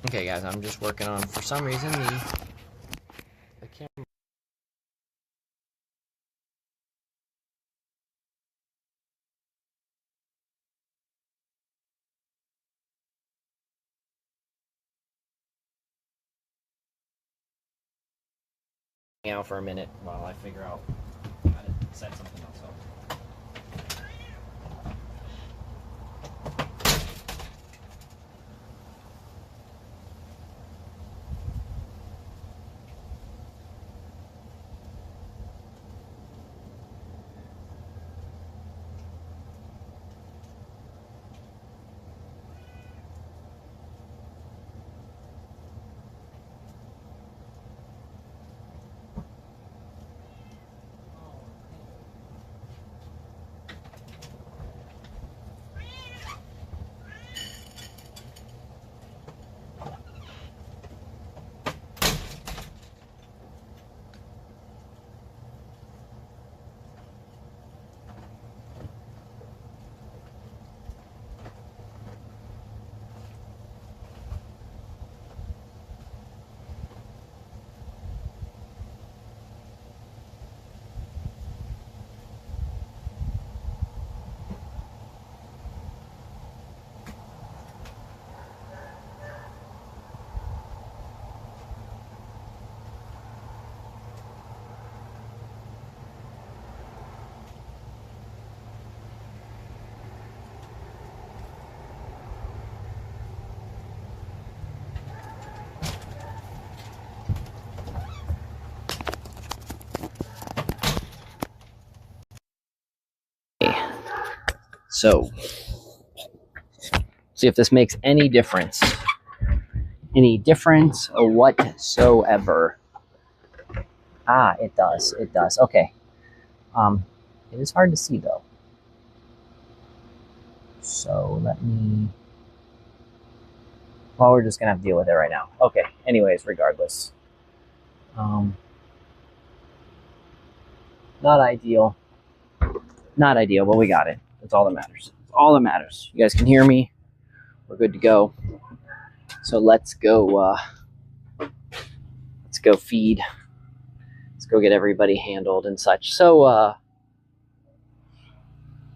Okay, guys, I'm just working on, for some reason, the camera out for a minute while I figure out how to set something else up. So, see if this makes any difference. Any difference whatsoever. Ah, it does. It does. Okay. It is hard to see though. So let me. Well, we're just gonna have to deal with it right now. Okay. Anyways, regardless. Not ideal. Not ideal, but we got it. That's all that matters. That's all that matters. You guys can hear me. We're good to go. So let's go. Let's go feed. Let's go get everybody handled and such. So,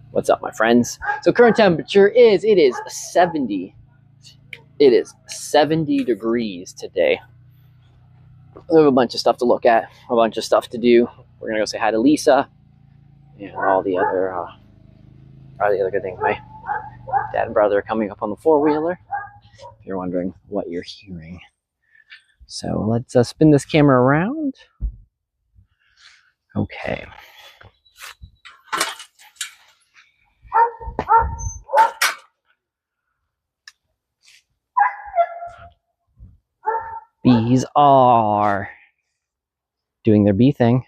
what's up, my friends? So current temperature is 70. It is 70 degrees today. We have a bunch of stuff to look at, a bunch of stuff to do. We're gonna go say hi to Lisa and all the other good things. My dad and brother are coming up on the four-wheeler. If you're wondering what you're hearing. So let's spin this camera around. Okay. Bees are doing their bee thing.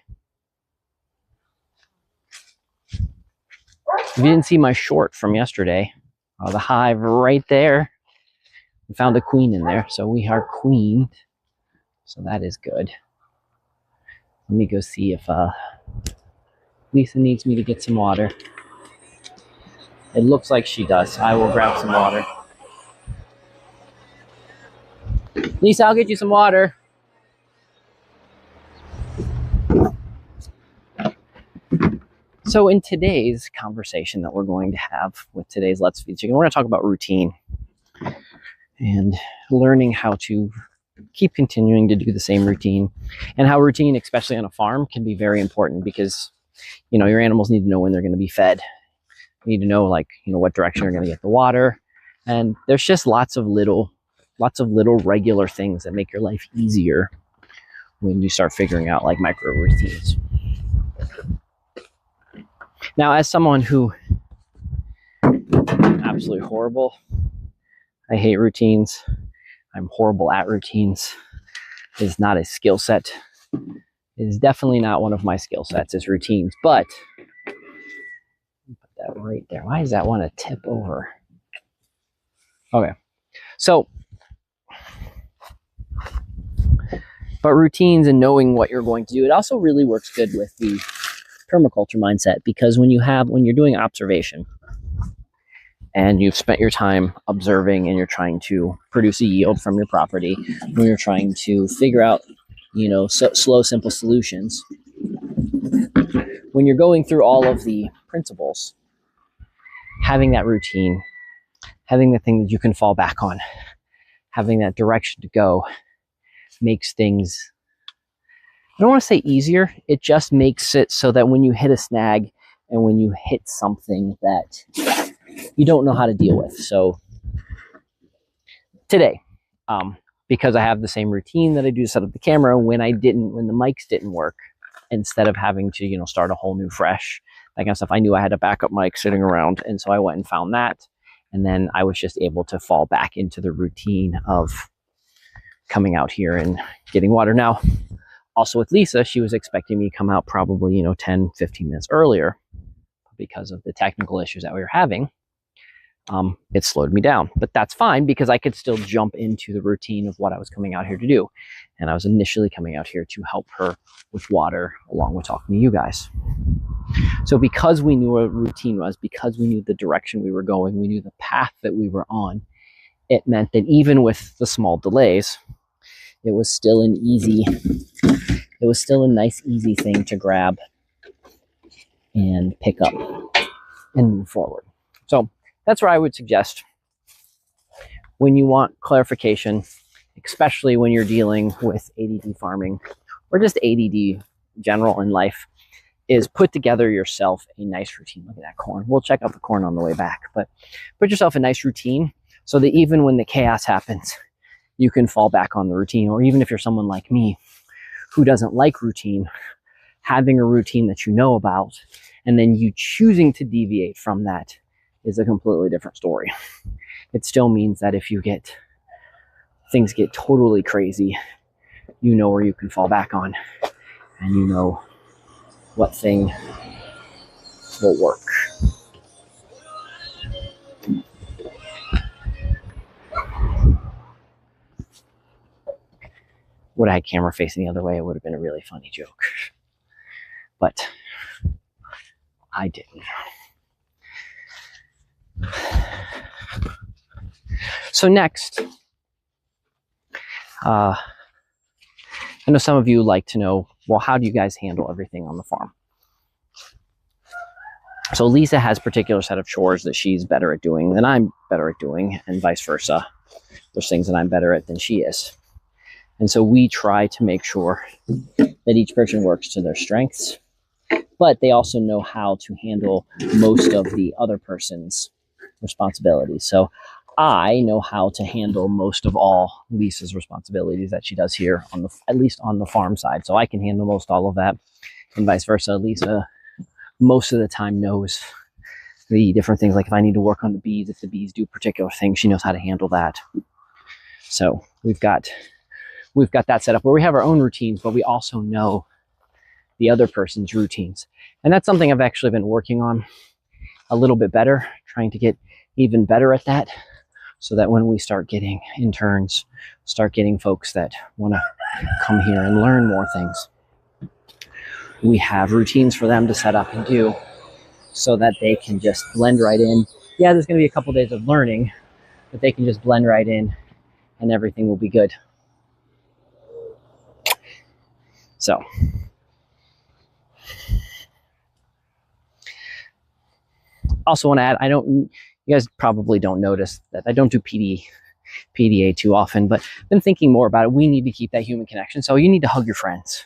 If you didn't see my short from yesterday, the hive right there, we found a queen in there, so we are queened. So that is good. Let me go see if Lisa needs me to get some water. It looks like she does. I will grab some water. Lisa, I'll get you some water. So in today's conversation that we're going to have with today's Let's Feed Chicken, we're going to talk about routine and learning how to keep continuing to do the same routine, and how routine, especially on a farm, can be very important because, you know, your animals need to know when they're going to be fed. You need to know, like, you know, what direction you're going to get the water. And there's just lots of little regular things that make your life easier when you start figuring out like micro routines. Now, as someone who absolutely horrible, I hate routines. I'm horrible at routines. It is not a skill set. It is definitely not one of my skill sets is routines, but put that right there. Why does that want to tip over? Okay. So, but routines and knowing what you're going to do, it also really works good with the permaculture mindset, because when you're doing observation and you've spent your time observing and you're trying to produce a yield from your property, when you're trying to figure out, you know, slow, simple solutions, when you're going through all of the principles, having that routine, having the thing that you can fall back on, having that direction to go makes things, I don't want to say easier, it just makes it so that when you hit a snag and when you hit something that you don't know how to deal with. So today, because I have the same routine that I do to set up the camera, when the mics didn't work, instead of having to, you know, start a whole new fresh, that kind of stuff, I knew I had a backup mic sitting around. And so I went and found that. And then I was just able to fall back into the routine of coming out here and getting water. Now, also with Lisa, she was expecting me to come out probably, you know, 10, 15 minutes earlier because of the technical issues that we were having. It slowed me down, but that's fine because I could still jump into the routine of what I was coming out here to do. And I was initially coming out here to help her with water along with talking to you guys. So because we knew what a routine was, because we knew the direction we were going, we knew the path that we were on, it meant that even with the small delays, it was still a nice, easy thing to grab and pick up and move forward. So that's where I would suggest, when you want clarification, especially when you're dealing with ADD farming or just ADD general in life, is put together yourself a nice routine. Look at that corn. We'll check out the corn on the way back, but put yourself a nice routine so that even when the chaos happens, you can fall back on the routine. Or even if you're someone like me who doesn't like routine, having a routine that you know about and then you choosing to deviate from that is a completely different story. It still means that if things get totally crazy, you know where you can fall back on and you know what thing will work. Would I had camera facing the other way, it would have been a really funny joke. But I didn't. So next, I know some of you like to know, well, how do you guys handle everything on the farm? So Lisa has a particular set of chores that she's better at doing than I'm better at doing, and vice versa. There's things that I'm better at than she is. And so we try to make sure that each person works to their strengths, but they also know how to handle most of the other person's responsibilities. So I know how to handle most of all Lisa's responsibilities that she does here, at least on the farm side. So I can handle most all of that, and vice versa. Lisa most of the time knows the different things. Like if I need to work on the bees, if the bees do particular things, she knows how to handle that. So we've got that set up where we have our own routines, but we also know the other person's routines. And that's something I've actually been working on a little bit better, trying to get even better at that, so that when we start getting interns, start getting folks that want to come here and learn more things, we have routines for them to set up and do so that they can just blend right in. Yeah, there's going to be a couple days of learning, but they can just blend right in and everything will be good. So also want to add, you guys probably don't notice that I don't do PDA too often, but I've been thinking more about it. We need to keep that human connection. So you need to hug your friends.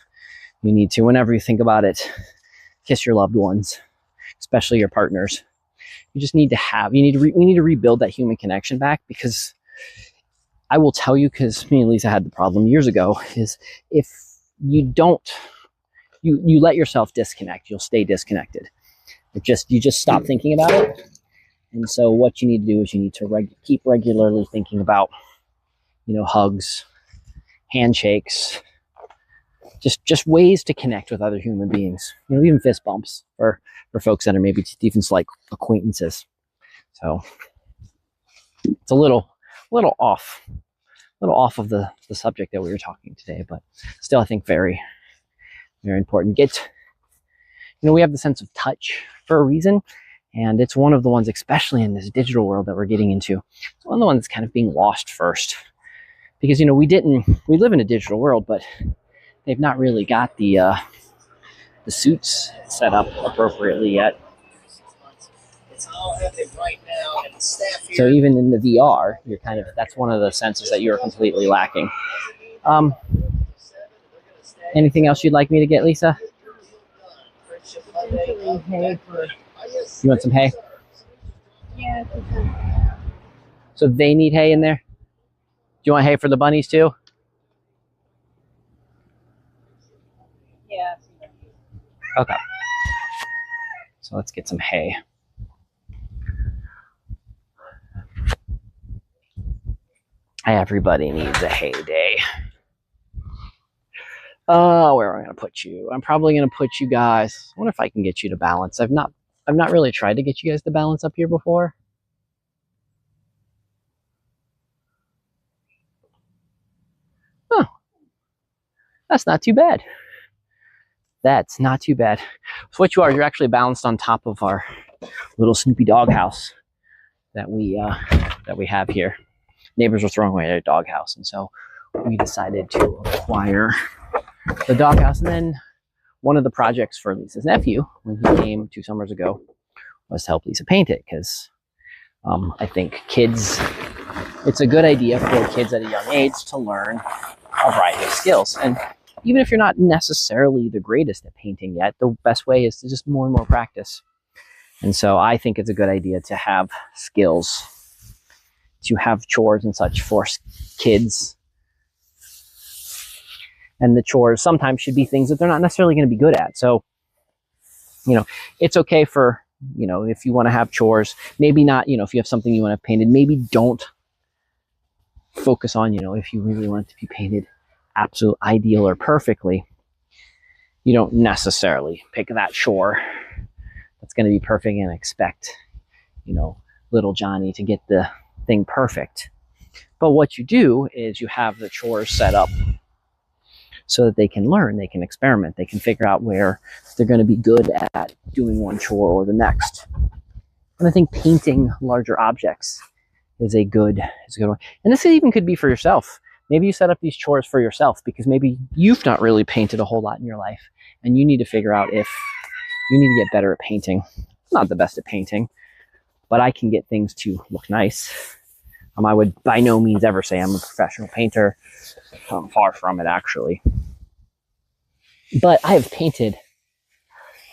You need to, whenever you think about it, kiss your loved ones, especially your partners. You just need to we need to rebuild that human connection back, because I will tell you, because me and Lisa had the problem years ago, is if you don't, you let yourself disconnect, you'll stay disconnected. You just stop thinking about it. And so what you need to do is you need to keep regularly thinking about, hugs, handshakes, just ways to connect with other human beings. Even fist bumps for folks that are maybe even like acquaintances. So it's a little off of the subject that we were talking today, but still I think very, very important. We have the sense of touch for a reason, And it's one of the ones, especially in this digital world that we're getting into, it's one of the ones that's kind of being lost first. Because, you know, we live in a digital world, but they've not really got the suits set up appropriately yet. So even in the VR, you're that's one of the senses that you're completely lacking. Anything else you'd like me to get, Lisa? Hay for... You want some hay? Yeah. So they need hay in there? Do you want hay for the bunnies too? Yeah. Okay. So let's get some hay. Everybody needs a hay day. Where am I going to put you? I'm probably going to put you guys. I wonder if I can get you to balance. I've not really tried to get you guys to balance up here before. Oh, that's not too bad. That's not too bad. So what you are, you're actually balanced on top of our little Snoopy doghouse that we have here. Neighbors were throwing away their doghouse, and so we decided to acquire the doghouse. And then one of the projects for Lisa's nephew, when he came 2 summers ago, was to help Lisa paint it, because I think it's a good idea for kids at a young age to learn a variety of skills. And even if you're not necessarily the greatest at painting yet, the best way is to just more and more practice. And so I think it's a good idea to have skills, to have chores and such for kids. And the chores sometimes should be things that they're not necessarily going to be good at. So, you know, it's okay for, you know, if you want to have chores, maybe not, you know, if you have something you want to have painted, maybe don't focus on, you know, if you really want it to be painted absolute ideal or perfectly, you don't necessarily pick that chore that's going to be perfect and expect, you know, little Johnny to get the thing perfect. But what you do is you have the chores set up so that they can learn, they can experiment, they can figure out where they're going to be good at doing one chore or the next. And I think painting larger objects is a good one. And this even could be for yourself. Maybe you set up these chores for yourself because maybe you've not really painted a whole lot in your life, and you need to figure out if you need to get better at painting. I'm not the best at painting, but I can get things to look nice. I would by no means ever say I'm a professional painter. Far from it, actually. But I have painted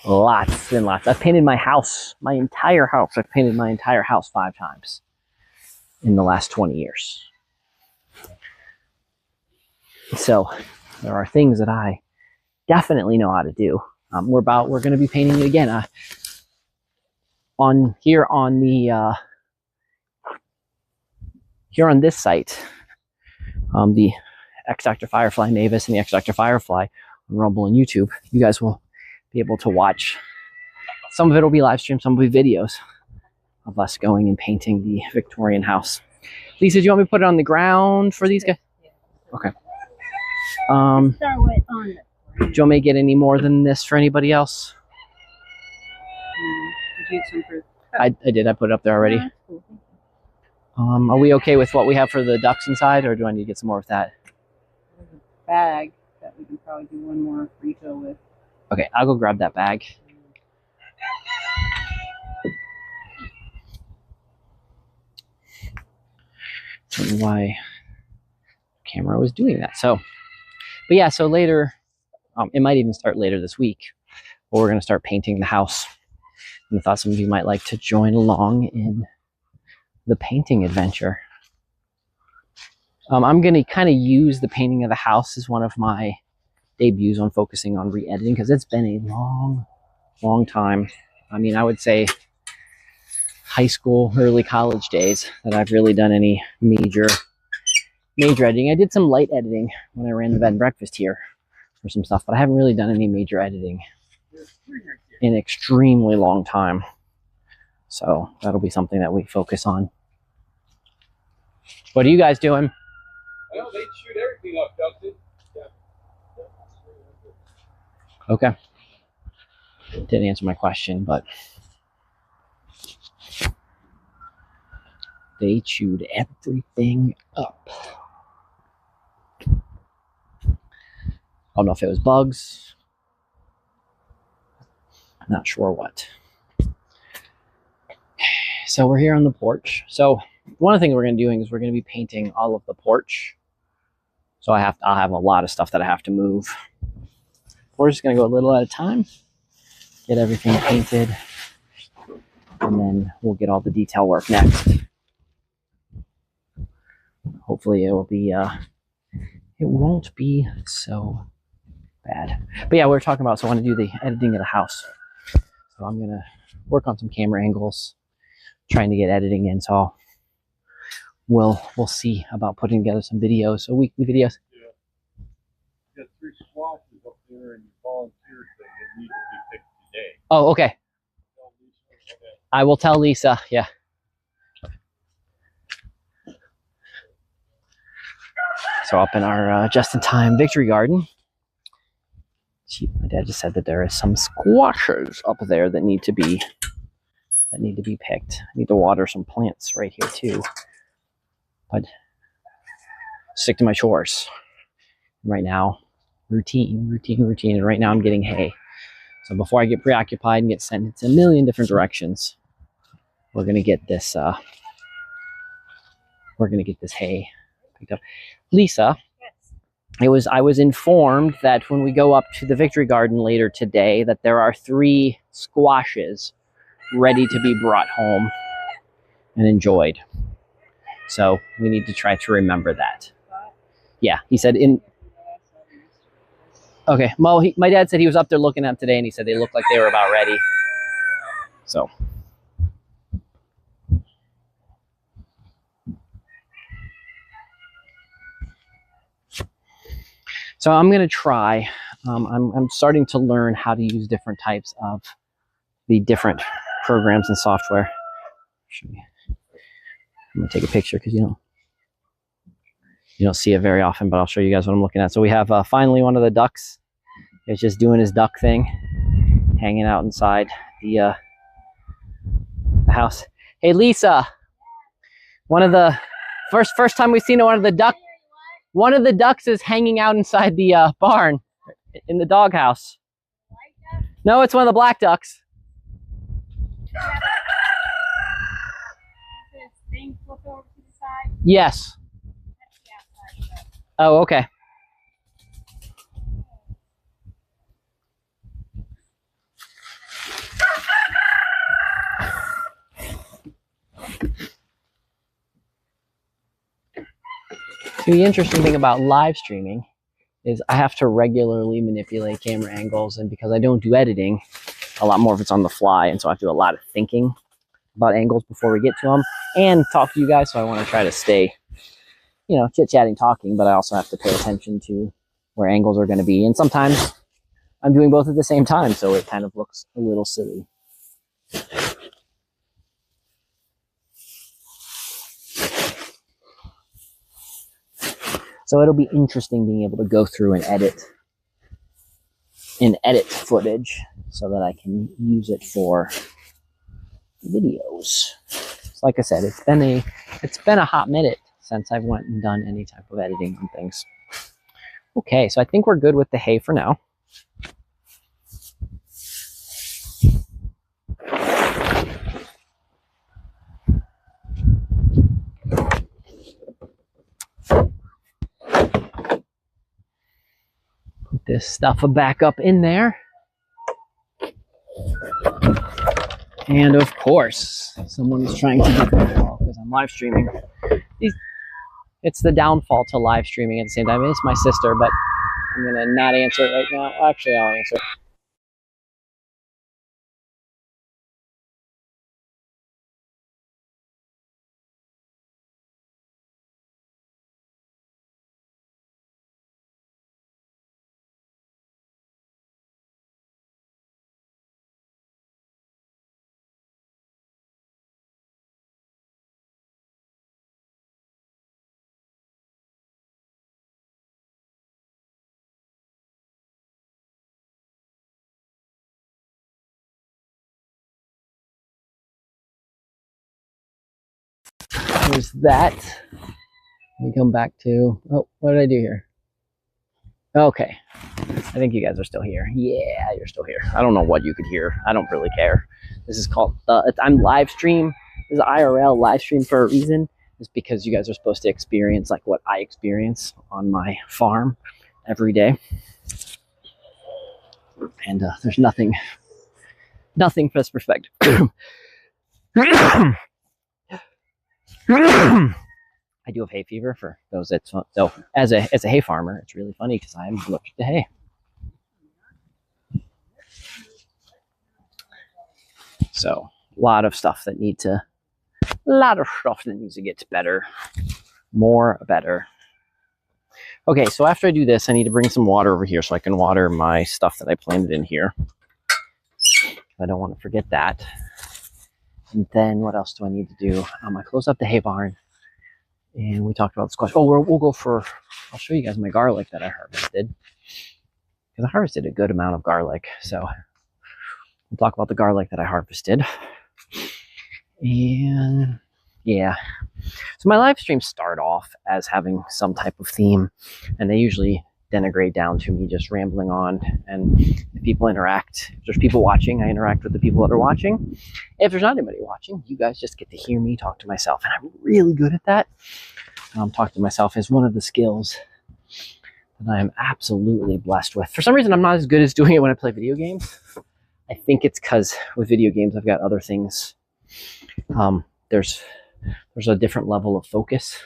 lots and lots. I've painted my house, my entire house. I've painted my entire house 5 times in the last 20 years. So there are things that I definitely know how to do. We're going to be painting it again. Here on this site, the X Dr. Firefly Mavis and the X Dr. Firefly on Rumble and YouTube, you guys will be able to watch. Some of it will be live stream, some will be videos of us going and painting the Victorian house. Lisa, do you want me to put it on the ground for these guys? Okay. Do you want me to get any more than this for anybody else? Did you have some fruit? I did. I put it up there already. Cool. Are we okay with what we have for the ducks inside, or do I need to get some more of that? There's a bag that we can probably do one more refill with. Okay, I'll go grab that bag. I don't know why the camera was doing that. So, but yeah, so later, it might even start later this week, but we're going to start painting the house. And I thought some of you might like to join along in the painting adventure. I'm going to kind of use the painting of the house as one of my debuts on focusing on re-editing, because it's been a long time. I mean, I would say high school, early college days that I've really done any major editing. I did some light editing when I ran the bed and breakfast here for some stuff, but I haven't really done any major editing in an extremely long time. So that'll be something that we focus on. What are you guys doing? Well, they shoot everything up, Dustin. Okay. Didn't answer my question, but They chewed everything up. I don't know if it was bugs. Not sure what. So we're here on the porch. So one of the things we're going to be doing is we're going to be painting all of the porch. So I'll have a lot of stuff that I have to move. We're just going to go a little at a time, get everything painted, and then we'll get all the detail work next. Hopefully it will be, it won't be so bad. But yeah, we were talking about, so I want to do the editing of the house. So I'm going to work on some camera angles, trying to get editing in. So we'll see about putting together some videos, so weekly videos. Yeah. You got 3 squashes up there and volunteers that need to be picked today. Oh, okay. Tell Lisa, okay. I will tell Lisa, yeah. So up in our just-in-time victory garden, my dad just said that there is some squashes up there that need to be picked. I need to water some plants right here too. But stick to my chores. Right now, routine. And right now I'm getting hay. So before I get preoccupied and get sent into a million different directions, we're gonna get this hay picked up. Lisa, Yes. I was informed that when we go up to the victory garden later today, that there are 3 squashes ready to be brought home and enjoyed. So we need to try to remember that. Yeah, he said in. Okay, well, my dad said he was up there looking at them today, and he said they looked like they were about ready. So. So I'm going to try. I'm starting to learn how to use different types of the different programs and software. I'm going to take a picture because you don't see it very often, but I'll show you guys what I'm looking at. So we have finally one of the ducks. He's just doing his duck thing, hanging out inside the house. Hey Lisa, one of the first time we've seen it, one of the ducks is hanging out inside the barn in the doghouse. No, it's one of the black ducks. Yes. Oh, okay. So the interesting thing about live streaming is I have to regularly manipulate camera angles, and because I don't do editing, a lot more of it's on the fly, and so I have to do a lot of thinking about angles before we get to them and talk to you guys. So I want to try to stay, chit-chatting, talking, but I also have to pay attention to where angles are going to be. And sometimes I'm doing both at the same time, so it kind of looks a little silly. So it'll be interesting being able to go through and edit footage so that I can use it for videos. So like I said, it's been a hot minute since I've went and done any type of editing on things. Okay, so I think we're good with the hay for now. Put this stuff back up in there. And of course, someone is trying to get the call because I'm live streaming. It's the downfall to live streaming at the same time. It's my sister, but I'm going to not answer it right now. Actually, I'll answer it. There's that. Let me come back to, oh, what did I do here? Okay. I think you guys are still here. Yeah, you're still here. I don't know what you could hear. I don't really care. This is called, I'm live stream. This is IRL live stream for a reason. It's because you guys are supposed to experience like what I experience on my farm every day. And there's nothing for this perspective. I do have hay fever for those that, so as a hay farmer, it's really funny because I'm allergic to hay. So a lot of stuff that needs to get better, more better. Okay, so after I do this, I need to bring some water over here so I can water my stuff that I planted in here. I don't want to forget that. And then what else do I need to do? I closed up the hay barn, and we talked about squash. Oh, we'll go for, I'll show you guys my garlic that I harvested. Because I harvested a good amount of garlic. So we'll talk about the garlic that I harvested. And yeah. So my live streams start off as having some type of theme, and they usually denigrate down to me just rambling on, and if people interact, if there's people watching, I interact with the people that are watching. If there's not anybody watching, you guys just get to hear me talk to myself, and I'm really good at that. Talk to myself is one of the skills that I am absolutely blessed with. For some reason, I'm not as good as doing it when I play video games. I think it's because with video games, I've got other things. There's a different level of focus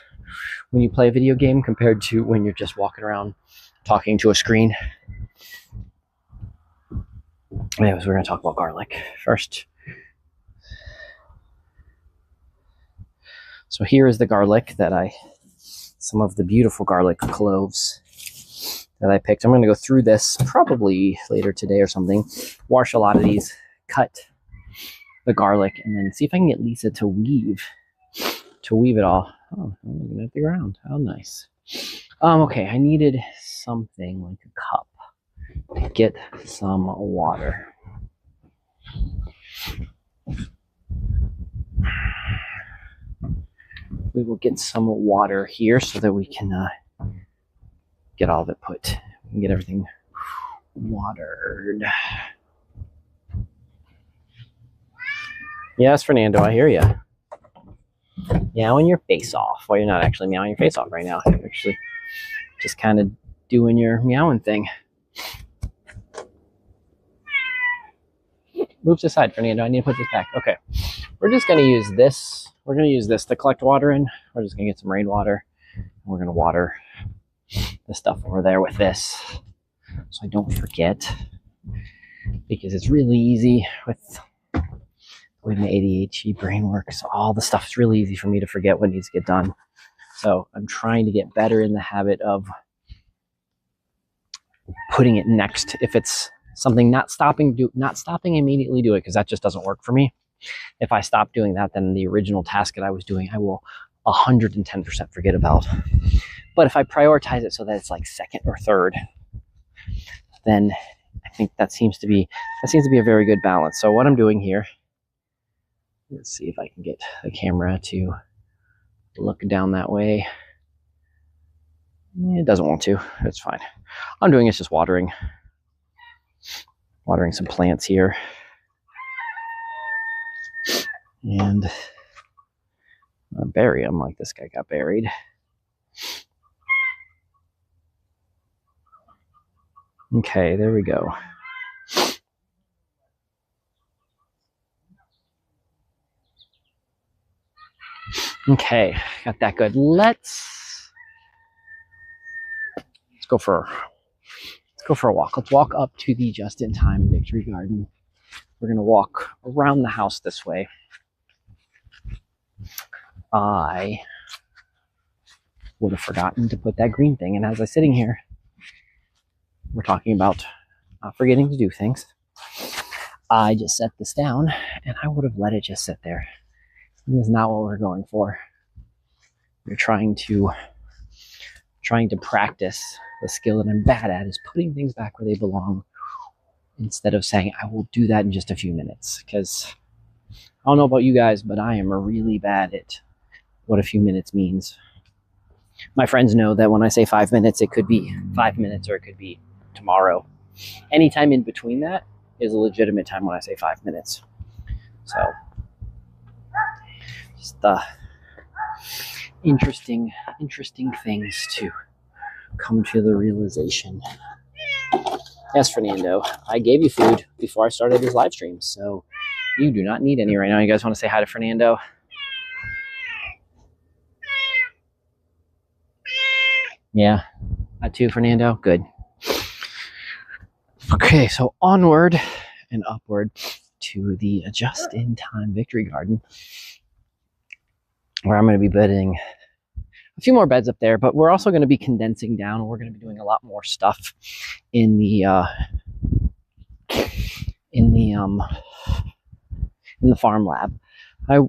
when you play a video game compared to when you're just walking around talking to a screen. Anyways, we're going to talk about garlic first. So here is the garlic that some of the beautiful garlic cloves that I picked. I'm going to go through this probably later today or something, wash a lot of these, cut the garlic, and then see if I can get Lisa to weave it all. Oh, I'm looking at the ground. How nice. Okay, I needed something like a cup to get some water. We will get some water here so that we can get all of it put, and get everything watered. Yes, Fernando, I hear you. Meowing your face off. Well, you're not actually meowing your face off right now. You're actually just kind of doing your meowing thing. Move to the side, Fernando. I need to put this back. Okay. We're just going to use this. We're going to use this to collect water in. We're just going to get some rainwater. We're going to water the stuff over there with this so I don't forget. Because it's really easy with the way my ADHD brain works. All the stuff is really easy for me to forget what needs to get done. So I'm trying to get better in the habit of putting it next. If it's something, not stopping immediately do it, because that just doesn't work for me. If I stop doing that, then the original task that I was doing, I will 110% forget about. But if I prioritize it so that it's like second or third, then I think that seems to be a very good balance. So what I'm doing here, let's see if I can get the camera to look down that way. It doesn't want to. It's fine. All I'm doing is just watering some plants here. And bury them like this guy got buried. Okay, there we go. Okay, got that good. Let's go for a walk. Let's walk up to the just-in-time victory garden. We're gonna walk around the house this way. I would have forgotten to put that green thing, and as I'm sitting here, we're talking about forgetting to do things. I just set this down, and I would have let it just sit there. This is not what we're going for. We're trying to practice the skill that I'm bad at, is putting things back where they belong, instead of saying, I will do that in just a few minutes. Because I don't know about you guys, but I am really bad at what a few minutes means. My friends know that when I say 5 minutes, it could be 5 minutes or it could be tomorrow. Anytime in between that is a legitimate time when I say 5 minutes. So, just interesting things to come to the realization. Yes, Fernando, I gave you food before I started this live stream, so you do not need any right now. You guys want to say hi to Fernando? Yeah, that too, Fernando. Good. Okay, so onward and upward to the just-in-time victory garden, where I'm going to be building a few more beds up there, but we're also going to be condensing down, and we're going to be doing a lot more stuff in the farm lab.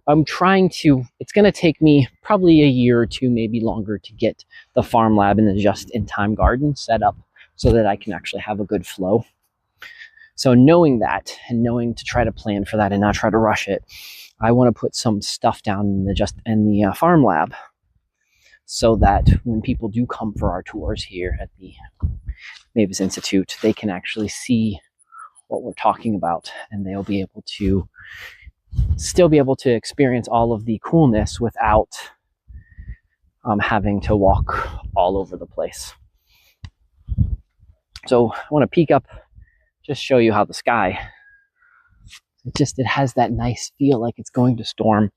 I'm trying to, it's going to take me probably a year or two, maybe longer, to get the farm lab and the just-in-time garden set up so that I can actually have a good flow. So knowing that and knowing to try to plan for that and not try to rush it, I want to put some stuff down in the farm lab so that when people do come for our tours here at the Mavis Institute, they can actually see what we're talking about, and they'll be able to still be able to experience all of the coolness without having to walk all over the place. So I want to peek up, just show you how the sky, it has that nice feel like it's going to storm.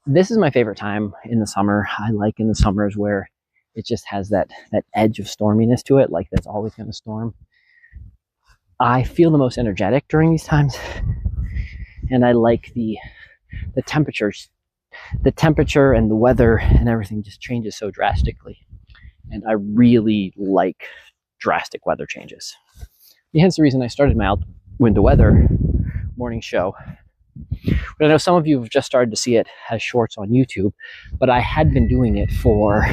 This is my favorite time in the summer. I like in the summers where it just has that edge of storminess to it, like that's always going to storm. I feel the most energetic during these times, and I like the temperatures. The temperature and the weather and everything just changes so drastically, and I really like drastic weather changes. Hence the reason I started my out window weather morning show. But I know some of you have just started to see it as shorts on YouTube, but I had been doing it for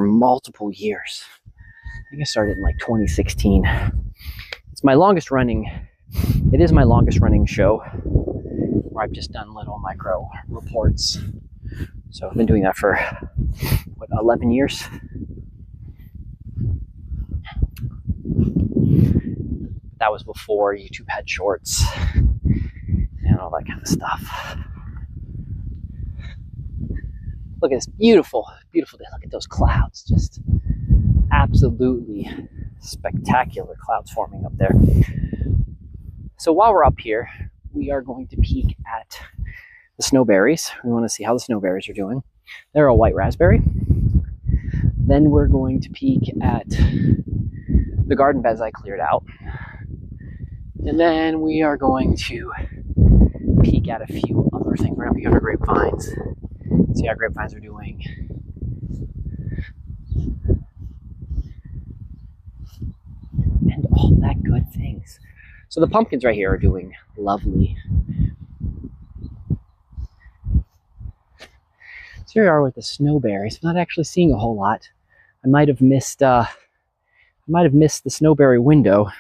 multiple years. I think I started in like 2016. It's my longest running. It is my longest running show where I've just done little micro reports. So I've been doing that for 11 years. That was before YouTube had shorts and all that kind of stuff. Look at this beautiful day. Look at those clouds. Just absolutely spectacular clouds forming up there. So while we're up here, we are going to peek at the snowberries. We want to see how the snowberries are doing. They're a white raspberry. Then we're going to peek at the garden beds I cleared out. And then we are going to peek at a few other things. We're going to peek at our grapevines. See how grapevines are doing. And all that good things. So the pumpkins right here are doing lovely. So here we are with the snowberries. I'm not actually seeing a whole lot. I might have missed the snowberry window.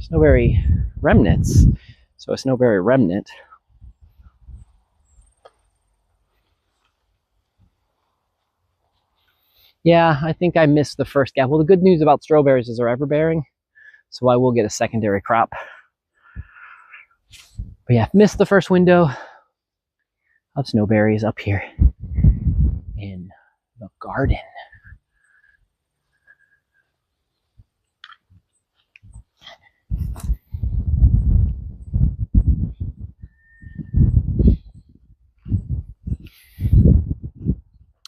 Snowberry remnants. So a snowberry remnant. Yeah, I think I missed the first gap. Well, the good news about strawberries is they're ever bearing, so I will get a secondary crop. But yeah, missed the first window of snowberries up here in the garden.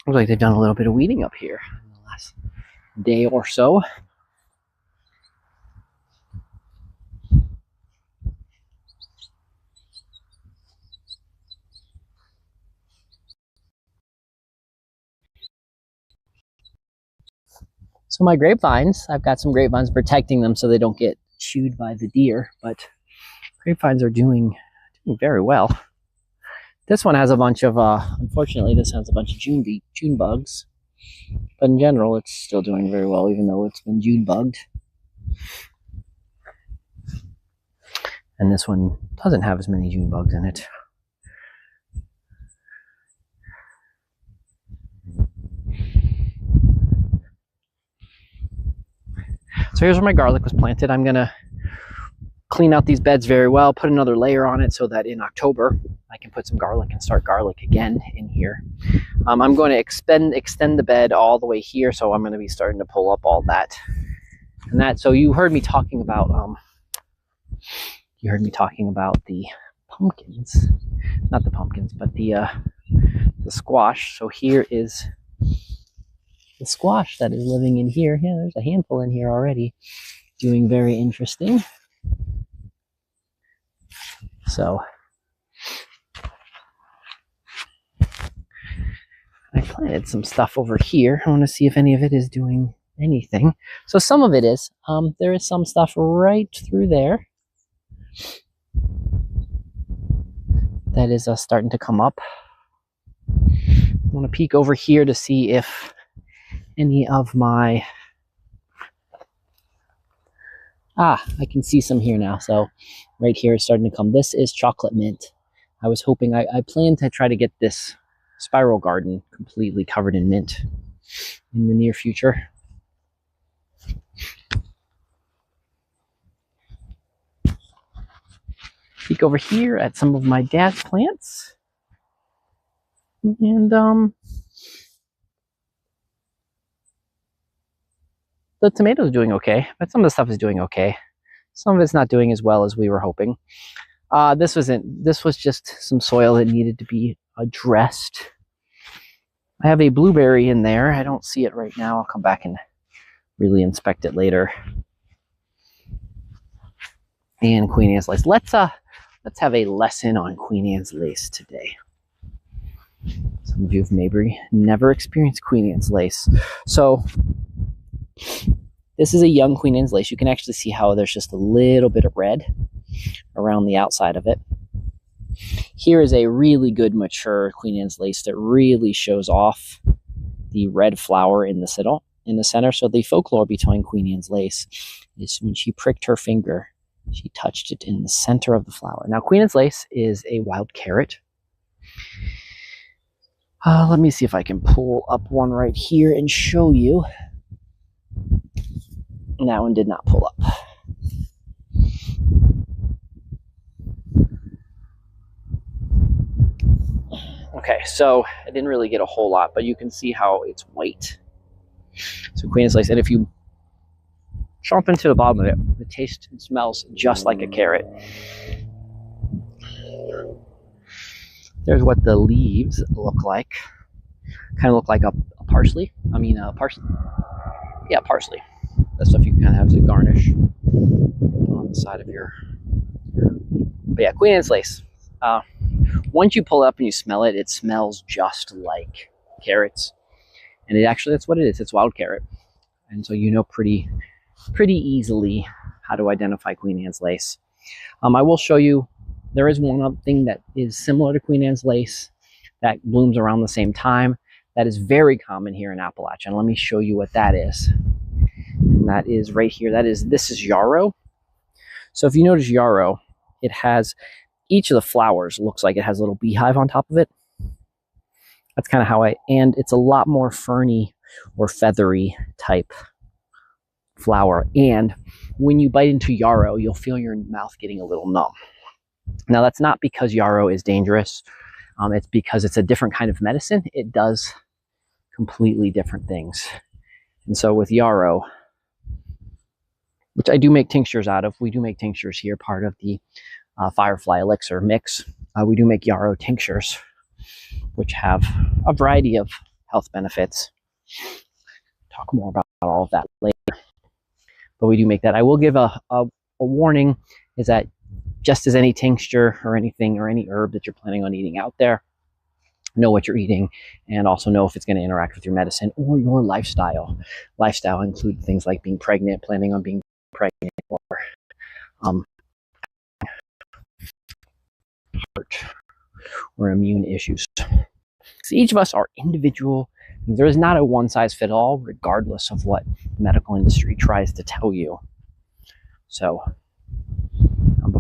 Looks like they've done a little bit of weeding up here in the last day or so. So my grapevines, I've got some grapevines protecting them so they don't get chewed by the deer, but grapevines are doing very well. This one has a bunch of, unfortunately, this has a bunch of June bugs. But in general, it's still doing very well, even though it's been June bugged. And this one doesn't have as many June bugs in it. So here's where my garlic was planted. I'm gonna clean out these beds very well, put another layer on it so that in October I can put some garlic and start garlic again in here. I'm going to extend the bed all the way here, so I'm going to be starting to pull up all that and that. So you heard me talking about the pumpkins, not the pumpkins, but the squash. So here is the squash that is living in here. Yeah, there's a handful in here already, doing very interesting. So I planted some stuff over here. I want to see if any of it is doing anything. So some of it is. There is some stuff right through there that is starting to come up. I want to peek over here to see if any of my... I can see some here now. So right here is starting to come. This is chocolate mint. I was hoping, I plan to try to get this spiral garden completely covered in mint in the near future. Peek over here at some of my dad's plants. And the tomatoes doing okay, but some of the stuff is doing okay. Some of it's not doing as well as we were hoping. This was just some soil that needed to be addressed. I have a blueberry in there. I don't see it right now. I'll come back and really inspect it later. And Queen Anne's lace. Let's have a lesson on Queen Anne's lace today. Some of you have maybe never experienced Queen Anne's lace. So this is a young Queen Anne's lace. You can actually see how there's just a little bit of red around the outside of it. Here is a really good mature Queen Anne's lace that really shows off the red flower in the center. So the folklore behind Queen Anne's lace is when she pricked her finger, she touched it in the center of the flower. Now, Queen Anne's lace is a wild carrot. Let me see if I can pull up one right here and show you. That one did not pull up. Okay, so I didn't really get a whole lot, but you can see how it's white. So Queen Anne's lace, and if you chomp into the bottom of it, it tastes and smells just like a carrot. There's what the leaves look like. Kind of look like a parsley. Parsley. Yeah, parsley. That stuff you can kind of have as a garnish on the side of your... But yeah, Queen Anne's lace. Once you pull it up and you smell it, it smells just like carrots. And it actually, that's what it is. It's wild carrot. And so you know pretty easily how to identify Queen Anne's lace. I will show you, there is one other thing that is similar to Queen Anne's lace that blooms around the same time. That is very common here in Appalachia. And let me show you what that is. And that is right here. This is yarrow. So if you notice yarrow, it has, each of the flowers looks like it has a little beehive on top of it. That's kind of how and it's a lot more ferny or feathery type flower. And when you bite into yarrow, you'll feel your mouth getting a little numb. Now, that's not because yarrow is dangerous. It's because it's a different kind of medicine. It does completely different things. And so with yarrow, which I do make tinctures out of, we do make tinctures here, part of the Firefly Elixir mix. We do make yarrow tinctures, which have a variety of health benefits. Talk more about all of that later. But we do make that. I will give a warning, is that just as any tincture or anything or any herb that you're planning on eating out there, know what you're eating and also know if it's going to interact with your medicine or your lifestyle. Lifestyle include things like being pregnant, planning on being pregnant, or heart or immune issues. So each of us are individual. There is not a one-size-fits-all, regardless of what the medical industry tries to tell you. So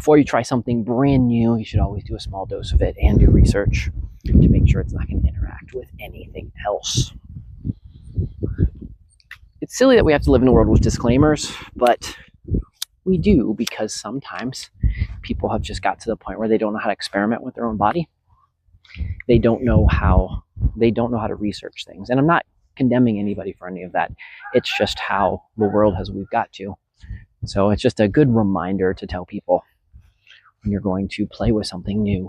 before you try something brand new, you should always do a small dose of it and do research to make sure it's not going to interact with anything else. It's silly that we have to live in a world with disclaimers, but we do, because sometimes people have just got to the point where they don't know how to experiment with their own body. They don't know how to research things. And I'm not condemning anybody for any of that. It's just how the world we've got to. So it's just a good reminder to tell people when you're going to play with something new,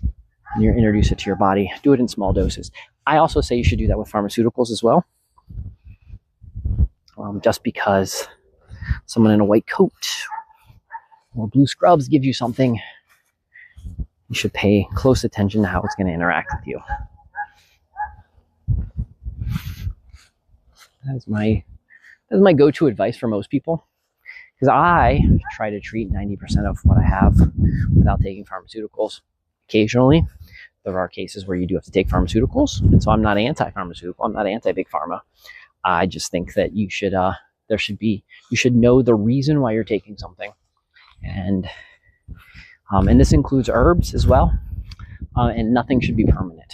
and you introduce it to your body, do it in small doses. I also say you should do that with pharmaceuticals as well. Just because someone in a white coat or blue scrubs gives you something, you should pay close attention to how it's going to interact with you. That's my go-to advice for most people, because I try to treat 90% of what I have without taking pharmaceuticals. Occasionally, there are cases where you do have to take pharmaceuticals, and so I'm not anti-pharmaceutical. I'm not anti-big pharma. I just think that you should know the reason why you're taking something, and this includes herbs as well. And nothing should be permanent.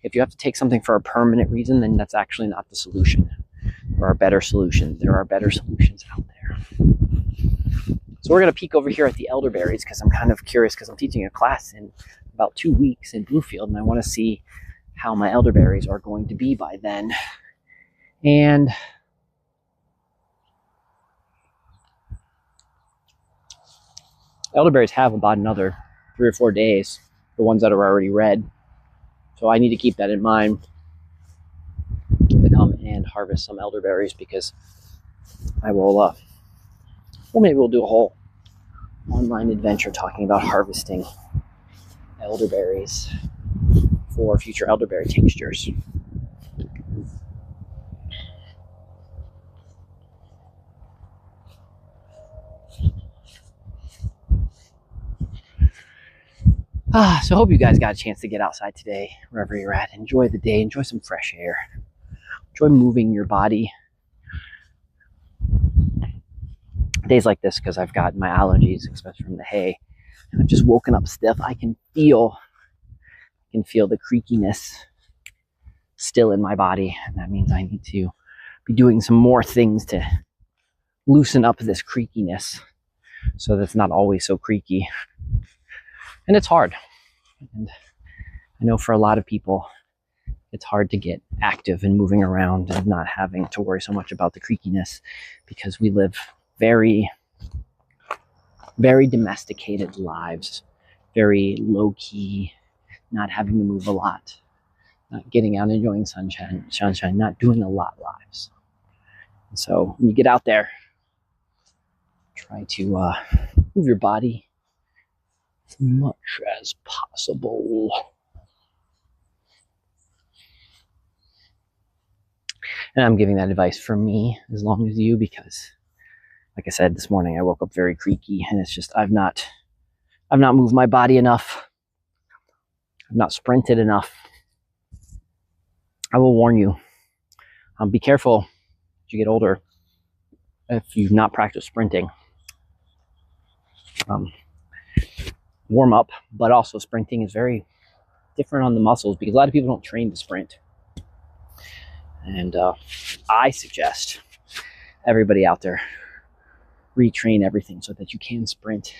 If you have to take something for a permanent reason, then that's actually not the solution. There are better solutions. There are better solutions out there. So we're going to peek over here at the elderberries, because I'm kind of curious, because I'm teaching a class in about 2 weeks in Bluefield, and I want to see how my elderberries are going to be by then. And elderberries have about another 3 or 4 days, the ones that are already red. So I need to keep that in mind to come and harvest some elderberries, because I will, maybe we'll do a whole online adventure talking about harvesting elderberries for future elderberry tinctures. So I hope you guys got a chance to get outside today, wherever you're at. Enjoy the day, enjoy some fresh air, enjoy moving your body. Days like this, because I've got my allergies, especially from the hay, and I've just woken up stiff. I can feel the creakiness still in my body, and that means I need to be doing some more things to loosen up this creakiness so that it's not always so creaky. And it's hard. And I know for a lot of people, it's hard to get active and moving around and not having to worry so much about the creakiness, because we live very, very domesticated lives, very low-key, not having to move a lot, not getting out and enjoying sunshine, not doing a lot lives. And so when you get out there, try to move your body as much as possible. And I'm giving that advice for me as long as you, because like I said, this morning I woke up very creaky, and it's just I've not moved my body enough. I've not sprinted enough. I will warn you, be careful as you get older if you've not practiced sprinting. Warm up, but also sprinting is very different on the muscles, because a lot of people don't train to sprint. And I suggest everybody out there retrain everything so that you can sprint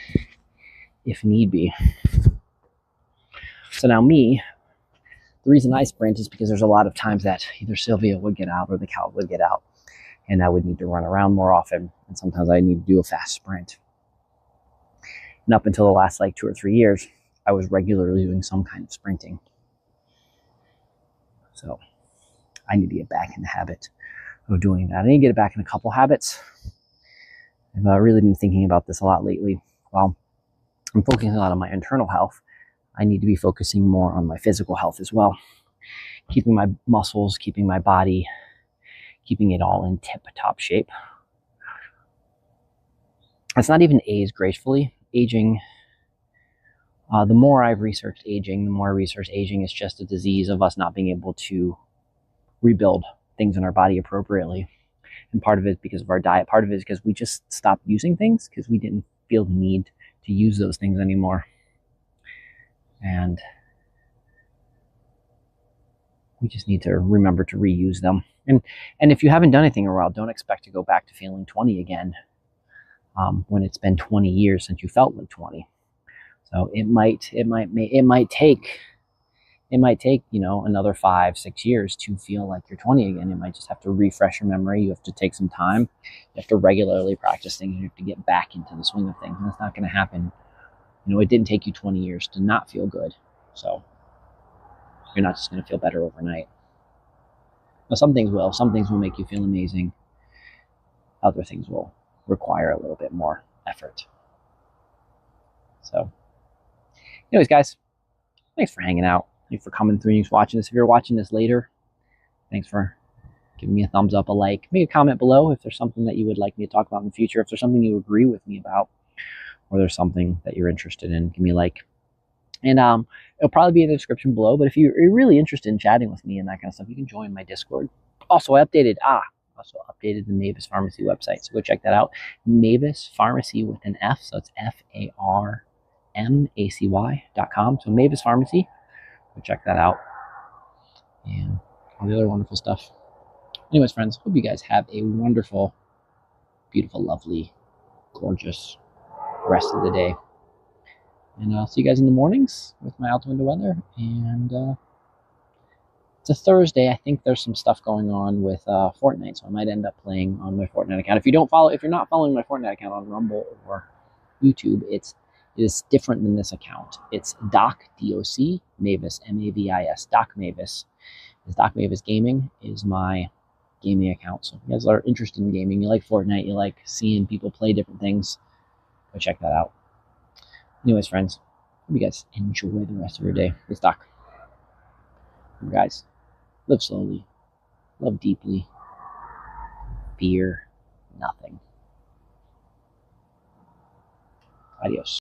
if need be. So now the reason I sprint is because there's a lot of times that either Sylvia would get out or the cow would get out, and I would need to run around more often, and sometimes I need to do a fast sprint. And up until the last 2 or 3 years, I was regularly doing some kind of sprinting. So I need to get back in the habit of doing that. I need to get back in a couple habits. I've really been thinking about this a lot lately. While I'm focusing a lot on my internal health, I need to be focusing more on my physical health as well. Keeping my muscles, keeping my body, keeping it all in tip-top shape. It's not even age gracefully. Aging, the more I've researched aging, the more I research aging is just a disease of us not being able to rebuild things in our body appropriately. And part of it is because of our diet. Part of it is because we just stopped using things because we didn't feel the need to use those things anymore. And we just need to remember to reuse them. And if you haven't done anything in a while, don't expect to go back to feeling 20 again when it's been 20 years since you felt like 20. So it might take another 5-6 years to feel like you're 20 again. It might just have to refresh your memory. You have to take some time. You have to regularly practice things. You have to get back into the swing of things. And that's not going to happen. It didn't take you 20 years to not feel good. So you're not just going to feel better overnight. Now, some things will. Some things will make you feel amazing. Other things will require a little bit more effort. So, anyways, guys, thanks for hanging out. Thanks for coming through and watching this. If you're watching this later, thanks for giving me a thumbs up, a like. Make a comment below if there's something that you would like me to talk about in the future. If there's something you agree with me about, or there's something that you're interested in, give me a like. And it'll probably be in the description below. But if you're really interested in chatting with me and that kind of stuff, you can join my Discord. Also, I updated the Mavis Pharmacy website, so go check that out. Mavis Pharmacy with an F, so it's FARMACY.com. So Mavis Pharmacy, go check that out, and all the other wonderful stuff. Anyways, friends, hope you guys have a wonderful, beautiful, lovely, gorgeous rest of the day. And I'll see you guys in the mornings with my out window weather. And it's a Thursday. I think there's some stuff going on with Fortnite, so I might end up playing on my Fortnite account. If you're not following my Fortnite account on Rumble or YouTube, it is different than this account. It's Doc DOC Mavis MAVIS. Doc Mavis. Doc Mavis Gaming is my gaming account. So if you guys are interested in gaming, you like Fortnite, you like seeing people play different things, go check that out. Anyways, friends, hope you guys enjoy the rest of your day. It's Doc. Remember, guys, live slowly, love deeply, fear nothing. Adios.